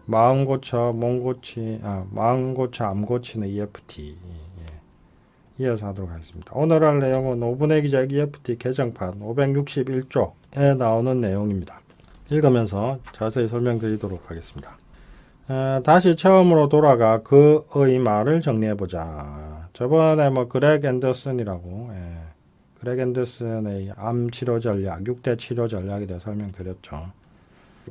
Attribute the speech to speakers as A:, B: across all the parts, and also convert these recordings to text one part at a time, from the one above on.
A: 마음 고쳐, 몸 고치, 마음 고쳐, 암 고치는 EFT. 이어서 하도록 하겠습니다. 오늘 할 내용은 5분의 기적 EFT 개정판 561조에 나오는 내용입니다. 읽으면서 자세히 설명드리도록 하겠습니다. 다시 처음으로 돌아가 그의 말을 정리해보자. 저번에 그렉 앤더슨이라고, 그렉 앤더슨의 암 치료 전략, 6대 치료 전략에 대해 설명드렸죠.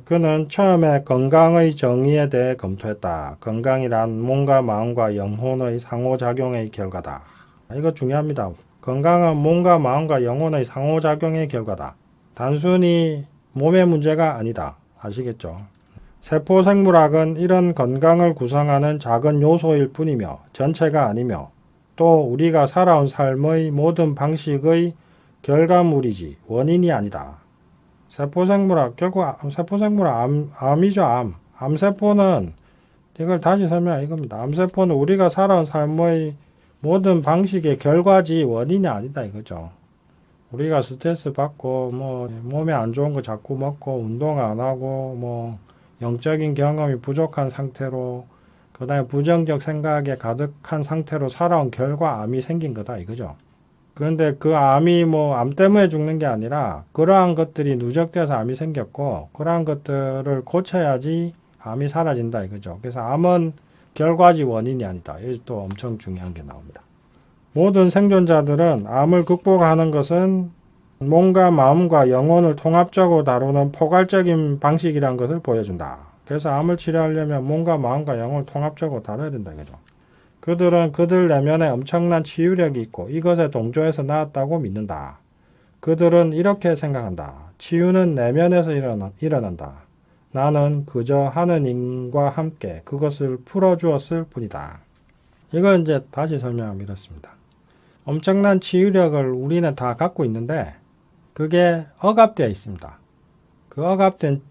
A: 그는 처음에 건강의 정의에 대해 검토했다. 건강이란 몸과 마음과 영혼의 상호작용의 결과다. 이거 중요합니다. 건강은 몸과 마음과 영혼의 상호작용의 결과다. 단순히 몸의 문제가 아니다. 아시겠죠? 세포생물학은 이런 건강을 구성하는 작은 요소일 뿐이며 전체가 아니며 또 우리가 살아온 삶의 모든 방식의 결과물이지 원인이 아니다. 세포생물학, 결국 세포생물학 암이죠, 암. 암세포는 이걸 다시 설명해 이겁니다. 암세포는 우리가 살아온 삶의 모든 방식의 결과지 원인이 아니다 이거죠. 우리가 스트레스 받고 몸에 안 좋은 거 자꾸 먹고 운동 안 하고 영적인 경험이 부족한 상태로 그 다음에 부정적 생각에 가득한 상태로 살아온 결과 암이 생긴 거다 이거죠. 그런데 그 암이 암 때문에 죽는 게 아니라 그러한 것들이 누적돼서 암이 생겼고 그러한 것들을 고쳐야지 암이 사라진다 이거죠. 그래서 암은 결과지 원인이 아니다. 여기 또 엄청 중요한 게 나옵니다. 모든 생존자들은 암을 극복하는 것은 몸과 마음과 영혼을 통합적으로 다루는 포괄적인 방식이라는 것을 보여준다. 그래서 암을 치료하려면 몸과 마음과 영혼을 통합적으로 다뤄야 된다 이거죠. 그들은 그들 내면에 엄청난 치유력이 있고 이것에 동조해서 나았다고 믿는다. 그들은 이렇게 생각한다. 치유는 내면에서 일어난다. 나는 그저 하느님과 함께 그것을 풀어주었을 뿐이다. 이걸 이제 다시 설명하면 이렇습니다. 엄청난 치유력을 우리는 다 갖고 있는데 그게 억압되어 있습니다. 그 억압된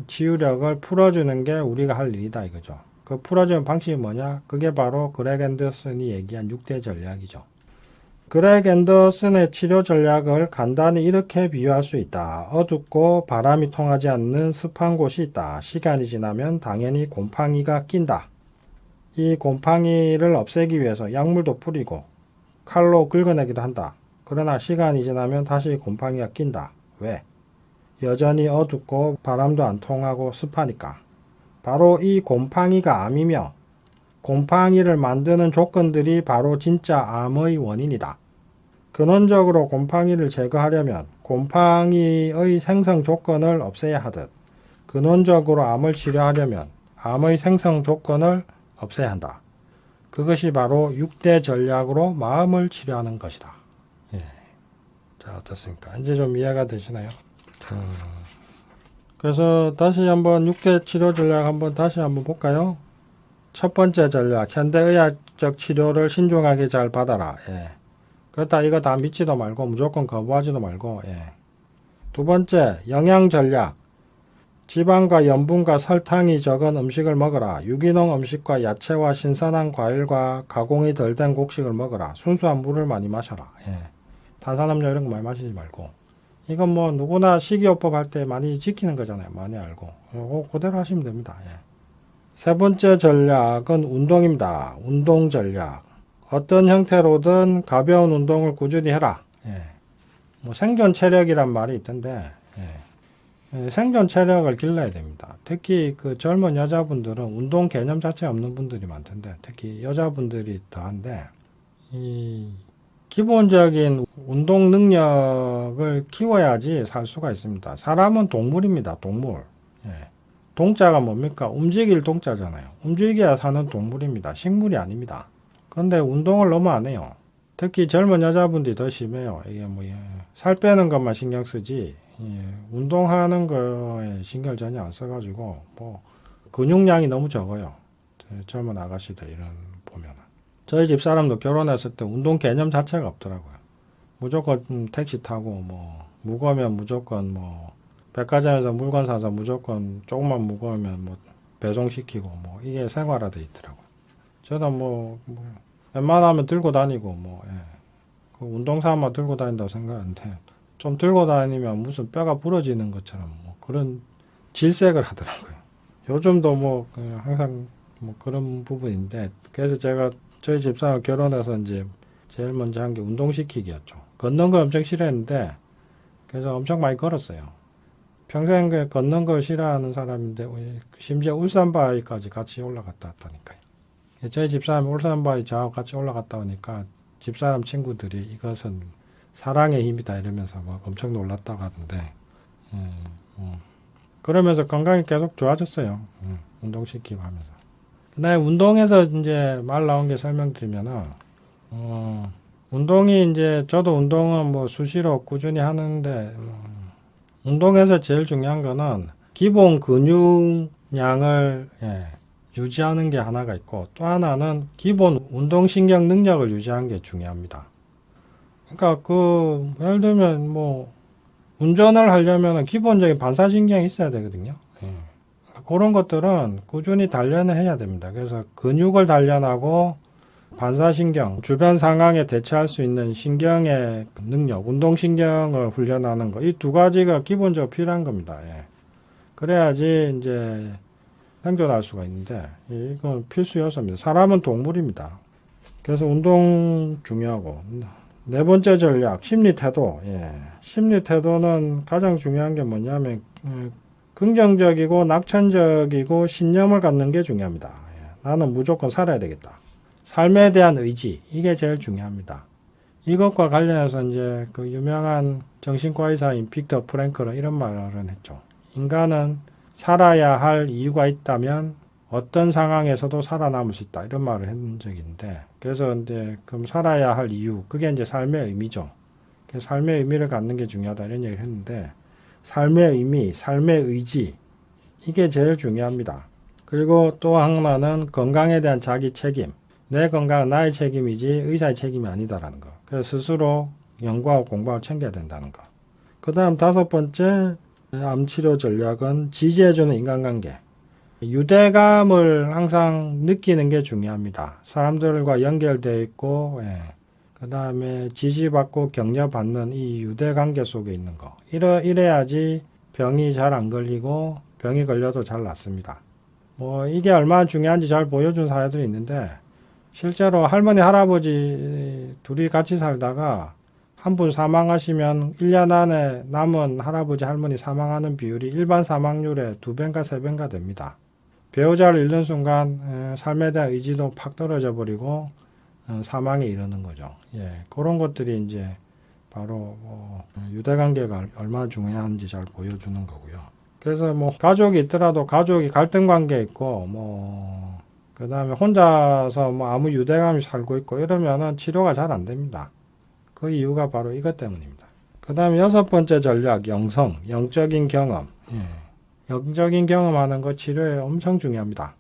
A: 치유력을 풀어주는 게 우리가 할 일이다 이거죠. 그 풀어주는 방식이 뭐냐? 그게 바로 그렉 앤더슨이 얘기한 6대 전략이죠. 그렉 앤더슨의 치료 전략을 간단히 이렇게 비유할 수 있다. 어둡고 바람이 통하지 않는 습한 곳이 있다. 시간이 지나면 당연히 곰팡이가 낀다. 이 곰팡이를 없애기 위해서 약물도 뿌리고 칼로 긁어내기도 한다. 그러나 시간이 지나면 다시 곰팡이가 낀다. 왜? 여전히 어둡고 바람도 안 통하고 습하니까. 바로 이 곰팡이가 암이며 곰팡이를 만드는 조건들이 바로 진짜 암의 원인이다. 근원적으로 곰팡이를 제거하려면 곰팡이의 생성 조건을 없애야 하듯 근원적으로 암을 치료하려면 암의 생성 조건을 없애야 한다. 그것이 바로 6대 전략으로 마음을 치료하는 것이다. 자, 어떻습니까? 이제 좀 이해가 되시나요? 그래서 다시 한번 6대 치료 전략 다시 한번 볼까요? 첫 번째 전략, 현대의학적 치료를 신중하게 잘 받아라. 그렇다 이거 다 믿지도 말고 무조건 거부하지도 말고. 두 번째, 영양 전략. 지방과 염분과 설탕이 적은 음식을 먹어라. 유기농 음식과 야채와 신선한 과일과 가공이 덜 된 곡식을 먹어라. 순수한 물을 많이 마셔라. 탄산음료 이런 거 많이 마시지 말고. 이건 누구나 식이요법 할 때 많이 지키는 거잖아요. 많이 알고. 이거 그대로 하시면 됩니다. 세 번째 전략은 운동입니다. 운동 전략. 어떤 형태로든 가벼운 운동을 꾸준히 해라. 생존 체력이란 말이 있던데, 생존 체력을 길러야 됩니다. 특히 그 젊은 여자분들은 운동 개념 자체가 없는 분들이 많던데, 특히 여자분들이 더한데, 이 기본적인 운동 능력을 키워야지 살 수가 있습니다. 사람은 동물입니다. 동물. 동자가 뭡니까? 움직일 동자잖아요. 움직여야 사는 동물입니다. 식물이 아닙니다. 그런데 운동을 너무 안 해요. 특히 젊은 여자분들이 더 심해요. 이게 살 빼는 것만 신경 쓰지 운동하는 거에 신경을 전혀 안 써가지고 근육량이 너무 적어요. 젊은 아가씨들 이런 보면 저희 집 사람도 결혼했을 때 운동 개념 자체가 없더라고요. 무조건 택시 타고 무거우면 무조건 백화점에서 물건 사서 무조건 조금만 무거우면 배송시키고 이게 생활화돼 있더라고요. 저도 웬만하면 들고 다니고 그 운동삼아 들고 다닌다고 생각하는데 좀 들고 다니면 무슨 뼈가 부러지는 것처럼 그런 질색을 하더라고요. 요즘도 뭐 항상 뭐 그런 부분인데, 그래서 제가 저희 집사람 결혼해서 이제 제일 먼저 한 게 운동시키기였죠. 걷는 걸 엄청 싫어했는데 그래서 엄청 많이 걸었어요. 평생 걷는 걸 싫어하는 사람인데 심지어 울산바위까지 같이 올라갔다 왔다니까요. 저희 집사람이 울산바위 저하고 같이 올라갔다 오니까 집사람 친구들이 이것은 사랑의 힘이다 이러면서 막 엄청 놀랐다고 하던데, 예, 그러면서 건강이 계속 좋아졌어요. 운동시키고 하면서. 그다음에 운동에서 이제 말 나온 게 설명드리면은, 운동이 이제 저도 운동은 뭐 수시로 꾸준히 하는데, 운동에서 제일 중요한 거는 기본 근육량을 유지하는 게 하나가 있고, 또 하나는 기본 운동신경 능력을 유지하는 게 중요합니다. 그러니까 예를 들면 뭐 운전을 하려면 기본적인 반사신경이 있어야 되거든요. 그런 것들은 꾸준히 단련을 해야 됩니다. 그래서 근육을 단련하고 반사신경, 주변 상황에 대처할 수 있는 신경의 능력, 운동신경을 훈련하는 거, 이 두 가지가 기본적으로 필요한 겁니다. 그래야지 이제 생존할 수가 있는데, 이건 필수 요소입니다. 사람은 동물입니다. 그래서 운동 중요하고, 네 번째 전략, 심리 태도. 심리 태도는 가장 중요한 게 뭐냐면, 긍정적이고 낙천적이고 신념을 갖는 게 중요합니다. 나는 무조건 살아야 되겠다. 삶에 대한 의지, 이게 제일 중요합니다. 이것과 관련해서 이제 그 유명한 정신과 의사인 빅터 프랭클은 이런 말을 했죠. 인간은 살아야 할 이유가 있다면 어떤 상황에서도 살아남을 수 있다. 이런 말을 했는 적이 있는데, 그래서 이제 그럼 살아야 할 이유, 그게 이제 삶의 의미죠. 그래서 삶의 의미를 갖는 게 중요하다 이런 얘기를 했는데, 삶의 의미, 삶의 의지, 이게 제일 중요합니다. 그리고 또 하나는 건강에 대한 자기 책임. 내 건강은 나의 책임이지 의사의 책임이 아니다라는 거. 그래서 스스로 연구하고 공부하고 챙겨야 된다는 거. 그 다음 다섯 번째 암치료 전략은 지지해주는 인간관계. 유대감을 항상 느끼는 게 중요합니다. 사람들과 연결되어 있고, 그 다음에 지지받고 격려받는 이 유대관계 속에 있는 거. 이래야지 병이 잘 안 걸리고 병이 걸려도 잘 낫습니다. 뭐 이게 얼마나 중요한지 잘 보여준 사례들이 있는데, 실제로 할머니, 할아버지 둘이 같이 살다가 한 분 사망하시면 1년 안에 남은 할아버지, 할머니 사망하는 비율이 일반 사망률의 2배인가 3배인가 됩니다. 배우자를 잃는 순간 삶에 대한 의지도 팍 떨어져 버리고 사망에 이르는 거죠. 그런 것들이 이제 바로 유대관계가 얼마나 중요한지 잘 보여주는 거고요. 그래서 뭐 가족이 있더라도 가족이 갈등 관계에 있고 그 다음에 혼자서 뭐 아무 유대감이 살고 있고 이러면은 치료가 잘 안 됩니다. 그 이유가 바로 이것 때문입니다. 그 다음에 여섯 번째 전략, 영적인 경험. 영적인 경험하는 거 치료에 엄청 중요합니다.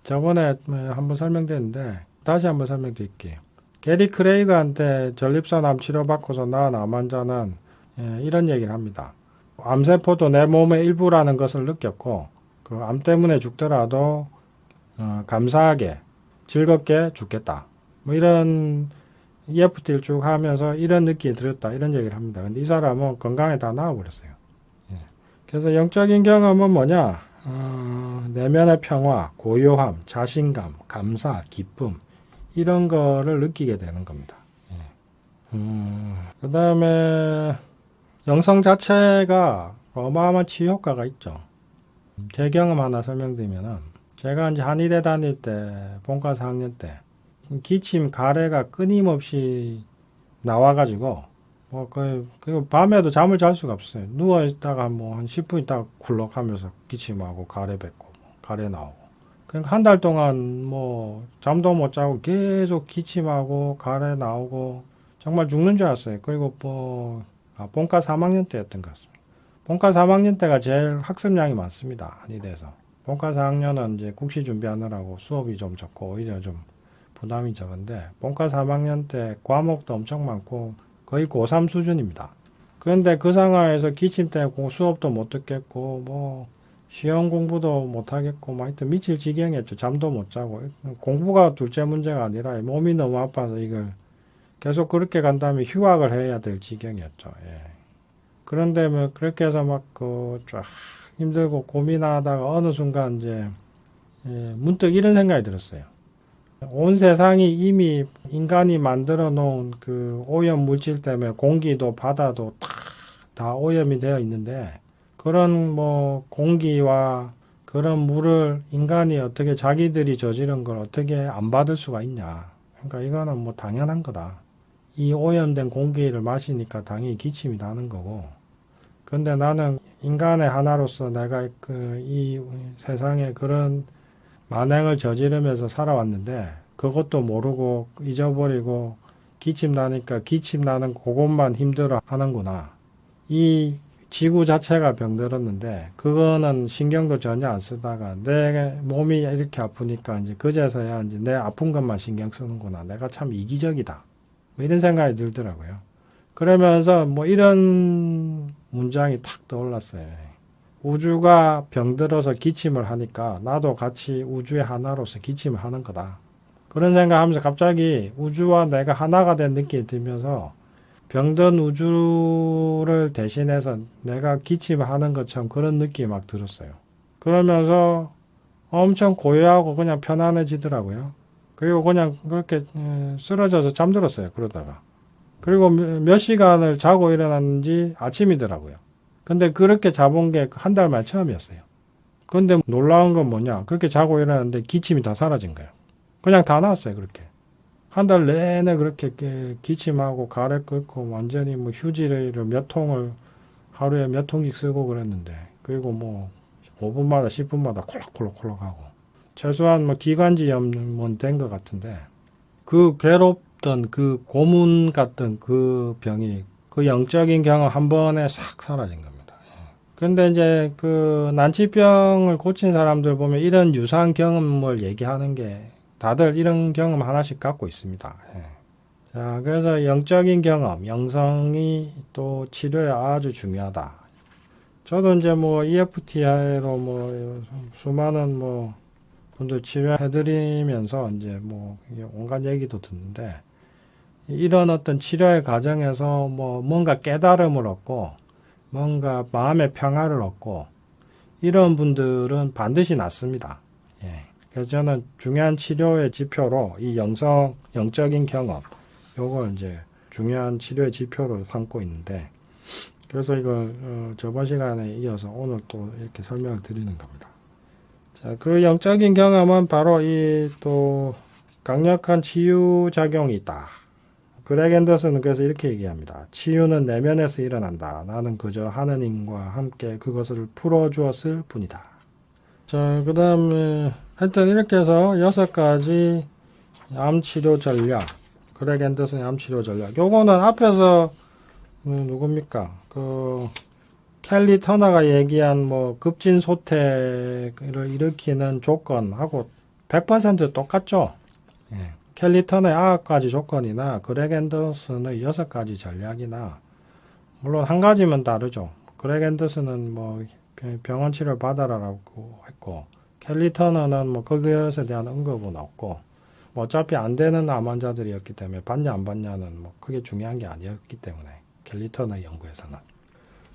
A: 저번에 한번 설명드렸는데 다시 한번 설명드릴게요. 게리 크레이그한테 전립선 암 치료받고서 나은 암 환자는 이런 얘기를 합니다. 암세포도 내 몸의 일부라는 것을 느꼈고 그 암 때문에 죽더라도 감사하게 즐겁게 죽겠다. 뭐 이런 EFT를 쭉 하면서 이런 느낌이 들었다. 이런 얘기를 합니다. 근데 이 사람은 건강에 다 나아버렸어요. 그래서 영적인 경험은 뭐냐? 내면의 평화, 고요함, 자신감, 감사, 기쁨 이런 거를 느끼게 되는 겁니다. 그 다음에 영성 자체가 어마어마한 치유 효과가 있죠. 제 경험 하나 설명드리면은 제가 이제 한의대 다닐 때 본과 4학년 때 기침, 가래가 끊임없이 나와가지고 그 밤에도 잠을 잘 수가 없어요. 누워 있다가 뭐 한 10분 있다가 굴럭하면서 기침하고 가래 뱉고 가래 나오고. 그러니까 한 달 동안 뭐 잠도 못 자고 계속 기침하고 가래 나오고 정말 죽는 줄 알았어요. 그리고 본과 3학년 때였던 것 같습니다. 본과 3학년 때가 제일 학습량이 많습니다. 한의대에서. 본과 4학년은 이제 국시 준비하느라고 수업이 좀 적고 오히려 좀 부담이 적은데 본과 3학년 때 과목도 엄청 많고 거의 고3 수준입니다. 그런데 그 상황에서 기침 때문에 수업도 못 듣겠고 뭐 시험 공부도 못 하겠고 막 하여튼 미칠 지경이었죠. 잠도 못 자고 공부가 둘째 문제가 아니라 몸이 너무 아파서 이걸 계속 그렇게 간다면 휴학을 해야 될 지경이었죠. 그런데 뭐 그렇게 해서 막 쫙 힘들고 고민하다가 어느 순간 이제 문득 이런 생각이 들었어요. 온 세상이 이미 인간이 만들어 놓은 그 오염 물질 때문에 공기도 바다도 다 오염이 되어 있는데, 그런 뭐 공기와 그런 물을 인간이 어떻게 자기들이 저지른 걸 어떻게 안 받을 수가 있냐. 그러니까 이거는 뭐 당연한 거다. 이 오염된 공기를 마시니까 당연히 기침이 나는 거고. 근데 나는 인간의 하나로서 내가 이 세상에 그런 만행을 저지르면서 살아왔는데, 그것도 모르고 잊어버리고 기침 나니까 기침 나는 그것만 힘들어 하는구나. 이 지구 자체가 병들었는데 그거는 신경도 전혀 안 쓰다가 내 몸이 이렇게 아프니까 이제 그제서야 이제 내 아픈 것만 신경 쓰는구나. 내가 참 이기적이다. 뭐 이런 생각이 들더라고요. 그러면서 뭐 이런 문장이 탁 떠올랐어요. 우주가 병들어서 기침을 하니까 나도 같이 우주의 하나로서 기침을 하는 거다. 그런 생각하면서 갑자기 우주와 내가 하나가 된 느낌이 들면서 병든 우주를 대신해서 내가 기침을 하는 것처럼 그런 느낌이 막 들었어요. 그러면서 엄청 고요하고 그냥 편안해지더라고요. 그리고 그냥 그렇게 쓰러져서 잠들었어요. 그러다가. 그리고 몇 시간을 자고 일어났는지 아침이더라고요. 근데 그렇게 자본 게 한 달 만에 처음이었어요. 근데 놀라운 건 뭐냐. 그렇게 자고 일어났는데 기침이 다 사라진 거예요. 그냥 다 나았어요. 그렇게. 한 달 내내 그렇게 기침하고 가래 끓고 완전히 뭐 휴지를 몇 통을 하루에 몇 통씩 쓰고 그랬는데, 그리고 뭐 5분마다 10분마다 콜록콜록 하고 최소한 뭐 기관지염은 된 것 같은데, 그 괴롭던 그 고문 같던 그 병이 그 영적인 경험 한 번에 싹 사라진 겁니다. 근데 이제 그 난치병을 고친 사람들 보면 이런 유사한 경험을 얘기하는 게 다들 이런 경험 하나씩 갖고 있습니다. 자, 그래서 영적인 경험, 영성이 또 치료에 아주 중요하다. 저도 이제 뭐 EFT로 뭐 수많은 뭐 분들 치료해드리면서 이제 뭐 온갖 얘기도 듣는데, 이런 어떤 치료의 과정에서 뭐 뭔가 깨달음을 얻고 뭔가 마음의 평화를 얻고 이런 분들은 반드시 낫습니다. 그래서 저는 중요한 치료의 지표로 이 영적인 경험, 요걸 이제 중요한 치료의 지표로 삼고 있는데, 그래서 이걸 저번 시간에 이어서 오늘 또 이렇게 설명을 드리는 겁니다. 자, 그 영적인 경험은 바로 이 또 강력한 치유 작용이 있다. 그렉 앤더슨은 그래서 이렇게 얘기합니다. 치유는 내면에서 일어난다. 나는 그저 하느님과 함께 그것을 풀어주었을 뿐이다. 자, 그 다음에 하여튼 이렇게 해서 6가지 암치료 전략, 그렉 앤더슨의 암치료 전략. 요거는 앞에서 누굽니까? 그 켈리 터너가 얘기한 뭐 급진 소태를 일으키는 조건하고 100% 똑같죠? 켈리 터너의 9가지 조건이나 그렉 앤더슨의 6가지 전략이나, 물론 한 가지면 다르죠. 그렉 앤더슨은 뭐 병원 치료를 받아라라고 했고, 켈리 터너는 뭐 그것에 대한 언급은 없고, 뭐 어차피 안 되는 암 환자들이었기 때문에 받냐 안 받냐는 뭐 크게 중요한 게 아니었기 때문에 켈리 터너 연구에서는.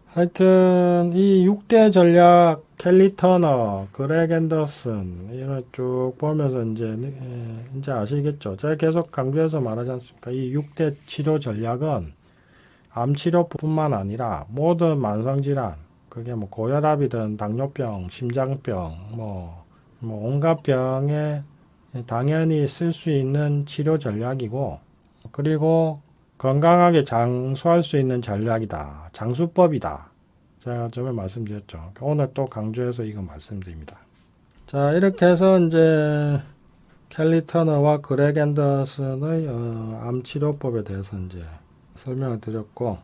A: 하여튼 이 6대 전략, 켈리 터너, 그렉 앤더슨 이런 쭉 보면서 이제 아시겠죠? 제가 계속 강조해서 말하지 않습니까? 이 6대 치료 전략은 암 치료뿐만 아니라 모든 만성 질환, 그게 뭐 고혈압이든 당뇨병, 심장병, 뭐 온갖 병에 당연히 쓸 수 있는 치료 전략이고, 그리고 건강하게 장수할 수 있는 전략이다. 장수법이다. 제가 저번에 말씀드렸죠. 오늘 또 강조해서 이거 말씀드립니다. 자, 이렇게 해서 이제 켈리 터너와 그렉 앤더슨의 암치료법에 대해서 이제 설명을 드렸고,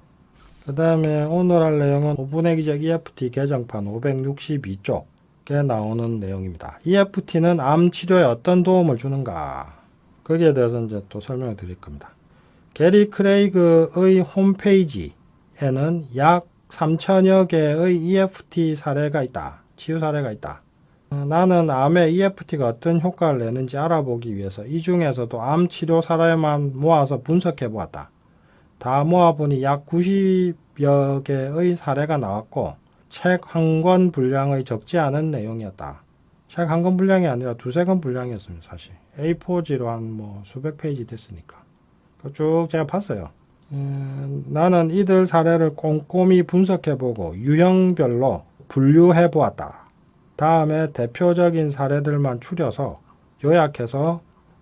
A: 그 다음에 오늘 할 내용은 5분의 기적 EFT 개정판 562쪽에 나오는 내용입니다. EFT는 암 치료에 어떤 도움을 주는가? 거기에 대해서 이제 또 설명을 드릴 겁니다. 게리 크레이그의 홈페이지에는 약 3,000여 개의 EFT 사례가 있다. 치유 사례가 있다. 나는 암에 EFT가 어떤 효과를 내는지 알아보기 위해서 이 중에서도 암 치료 사례만 모아서 분석해 보았다. 다 모아보니 약 90여 개의 사례가 나왔고, 책 한 권 분량의 적지 않은 내용이었다. 책 한 권 분량이 아니라 두세 권 분량이었습니다. 사실 A4지로 한 뭐 수백 페이지 됐으니까 쭉 제가 봤어요. 나는 이들 사례를 꼼꼼히 분석해보고 유형별로 분류해보았다. 다음에 대표적인 사례들만 추려서 요약해서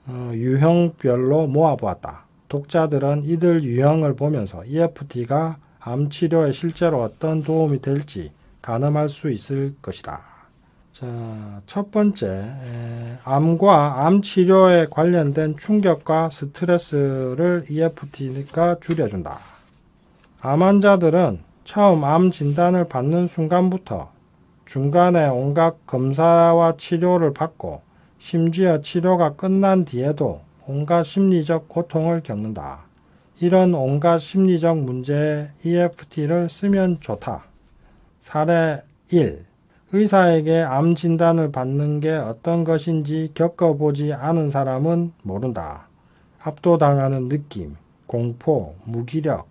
A: 유형별로 모아보았다. 독자들은 이들 유형을 보면서 EFT가 암 치료에 실제로 어떤 도움이 될지 가늠할 수 있을 것이다. 자, 첫 번째, 암과 암 치료에 관련된 충격과 스트레스를 EFT가 줄여준다. 암 환자들은 처음 암 진단을 받는 순간부터 중간에 온갖 검사와 치료를 받고 심지어 치료가 끝난 뒤에도 온갖 심리적 고통을 겪는다. 이런 온갖 심리적 문제에 EFT를 쓰면 좋다. 사례 1. 의사에게 암 진단을 받는 게 어떤 것인지 겪어보지 않은 사람은 모른다. 압도당하는 느낌, 공포, 무기력,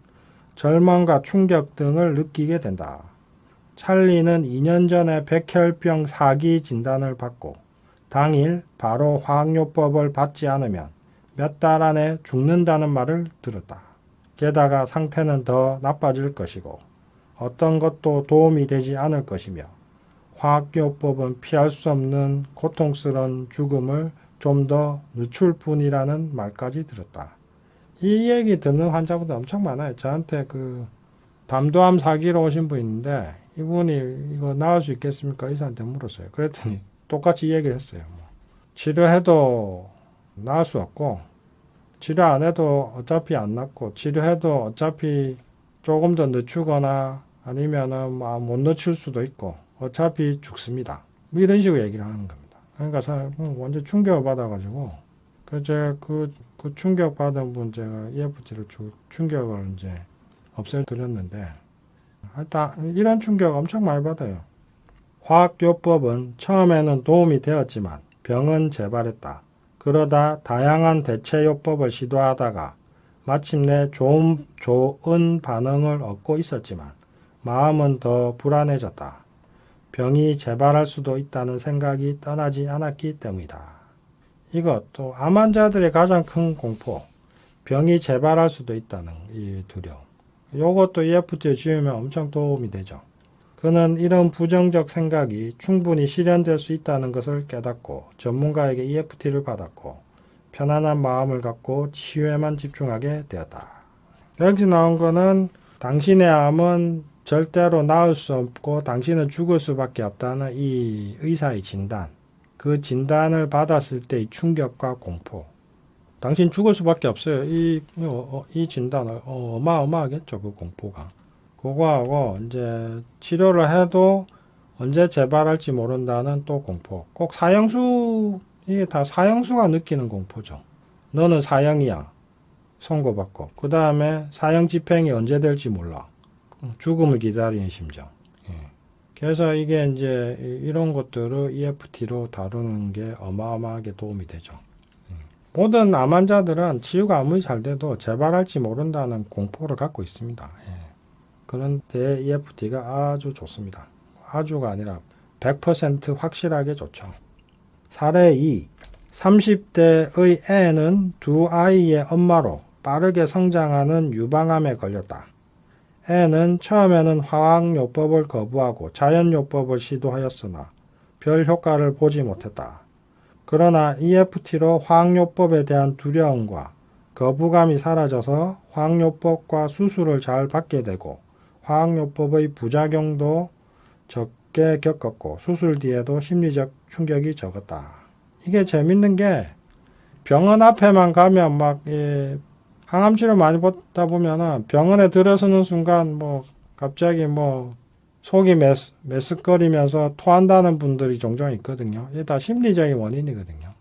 A: 절망과 충격 등을 느끼게 된다. 찰리는 2년 전에 백혈병 4기 진단을 받고 당일 바로 화학요법을 받지 않으면 몇 달 안에 죽는다는 말을 들었다. 게다가 상태는 더 나빠질 것이고 어떤 것도 도움이 되지 않을 것이며 화학요법은 피할 수 없는 고통스러운 죽음을 좀 더 늦출 뿐이라는 말까지 들었다. 이 얘기 듣는 환자분들 엄청 많아요. 저한테 담도암 사기로 오신 분 있는데 이분이 이거 나을 수 있겠습니까? 의사한테 물었어요. 그랬더니 똑같이 얘기를 했어요. 치료해도 나을 수 없고 치료 안 해도 어차피 안 낫고 치료해도 어차피 조금 더 늦추거나 아니면은 못 늦출 수도 있고 어차피 죽습니다. 뭐 이런 식으로 얘기를 하는 겁니다. 그러니까 완전 충격을 받아가지고 제가 그 충격 받은 분 제가 EFT를 충격을 이제 없애드렸는데 하여튼 이런 충격 엄청 많이 받아요. 화학요법은 처음에는 도움이 되었지만 병은 재발했다. 그러다 다양한 대체요법을 시도하다가 마침내 좋은 반응을 얻고 있었지만 마음은 더 불안해졌다. 병이 재발할 수도 있다는 생각이 떠나지 않았기 때문이다. 이것도 암 환자들의 가장 큰 공포, 병이 재발할 수도 있다는 이 두려움. 이것도 EFT에 지으면 엄청 도움이 되죠. 그는 이런 부정적 생각이 충분히 실현될 수 있다는 것을 깨닫고 전문가에게 EFT를 받았고 편안한 마음을 갖고 치유에만 집중하게 되었다. 여기 나온 거는 당신의 암은 절대로 나을 수 없고 당신은 죽을 수밖에 없다는 이 의사의 진단. 그 진단을 받았을 때의 충격과 공포. 당신 죽을 수밖에 없어요. 이 진단을 어마어마하겠죠. 그 공포가. 그거하고 이제 치료를 해도 언제 재발할지 모른다는 또 공포. 꼭 이게 다 사형수가 느끼는 공포죠. 너는 사형이야. 선고받고. 그 다음에 사형 집행이 언제 될지 몰라. 죽음을 기다리는 심정. 그래서 이게 이제 이런 것들을 EFT로 다루는 게 어마어마하게 도움이 되죠. 모든 암 환자들은 치유가 아무리 잘 돼도 재발할지 모른다는 공포를 갖고 있습니다. 그런데 EFT가 아주 좋습니다. 아주가 아니라 100% 확실하게 좋죠. 사례 2. 30대의 애는 두 아이의 엄마로 빠르게 성장하는 유방암에 걸렸다. 애는 처음에는 화학요법을 거부하고 자연요법을 시도하였으나 별 효과를 보지 못했다. 그러나 EFT로 화학요법에 대한 두려움과 거부감이 사라져서 화학요법과 수술을 잘 받게 되고 화학요법의 부작용도 적게 겪었고 수술 뒤에도 심리적 충격이 적었다. 이게 재밌는 게 병원 앞에만 가면 항암치료 많이 받다 보면은 병원에 들어서는 순간 갑자기 속이 메스꺼리면서 토한다는 분들이 종종 있거든요. 이게 다 심리적인 원인이거든요.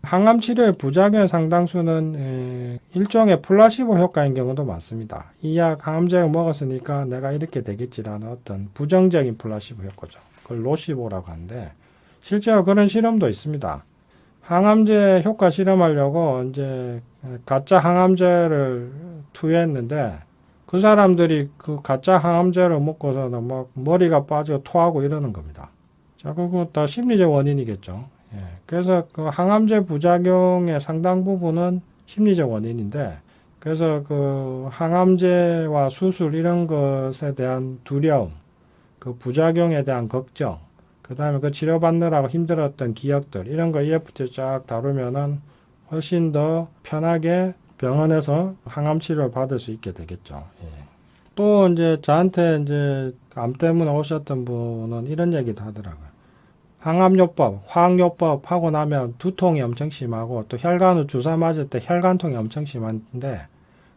A: 항암치료의 부작용의 상당수는 일종의 플라시보 효과인 경우도 많습니다. 이 약 항암제를 먹었으니까 내가 이렇게 되겠지라는 어떤 부정적인 플라시보 효과죠. 그걸 노시보라고 하는데 실제로 그런 실험도 있습니다. 항암제 효과 실험하려고 이제 가짜 항암제를 투여했는데 그 사람들이 그 가짜 항암제를 먹고서는 막 머리가 빠지고 토하고 이러는 겁니다. 자, 그거 다 심리적 원인이겠죠. 예. 그래서 그 항암제 부작용의 상당 부분은 심리적 원인인데, 그래서 그 항암제와 수술 이런 것에 대한 두려움, 그 부작용에 대한 걱정, 그 다음에 그 치료받느라고 힘들었던 기억들, 이런 거 EFT 쫙 다루면은 훨씬 더 편하게 병원에서 항암 치료를 받을 수 있게 되겠죠. 예. 또 이제 저한테 이제 암 때문에 오셨던 분은 이런 얘기도 하더라고요. 항암요법, 화학요법 하고 나면 두통이 엄청 심하고 또 혈관으로 주사 맞을 때 혈관통이 엄청 심한데,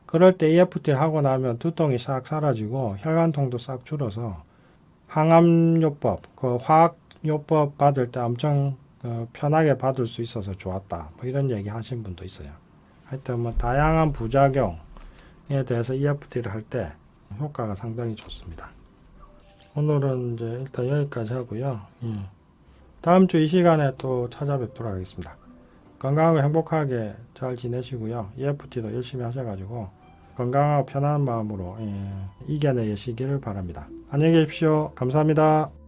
A: 그럴 때 EFT를 하고 나면 두통이 싹 사라지고 혈관통도 싹 줄어서 항암요법, 그 화학요법 받을 때 엄청 편하게 받을 수 있어서 좋았다. 뭐 이런 얘기 하신 분도 있어요. 하여튼 뭐 다양한 부작용에 대해서 EFT를 할 때 효과가 상당히 좋습니다. 오늘은 이제 일단 여기까지 하고요. 다음 주 이 시간에 또 찾아뵙도록 하겠습니다. 건강하고 행복하게 잘 지내시고요. EFT도 열심히 하셔가지고 건강하고 편안한 마음으로 이겨내시기를 바랍니다. 안녕히 계십시오. 감사합니다.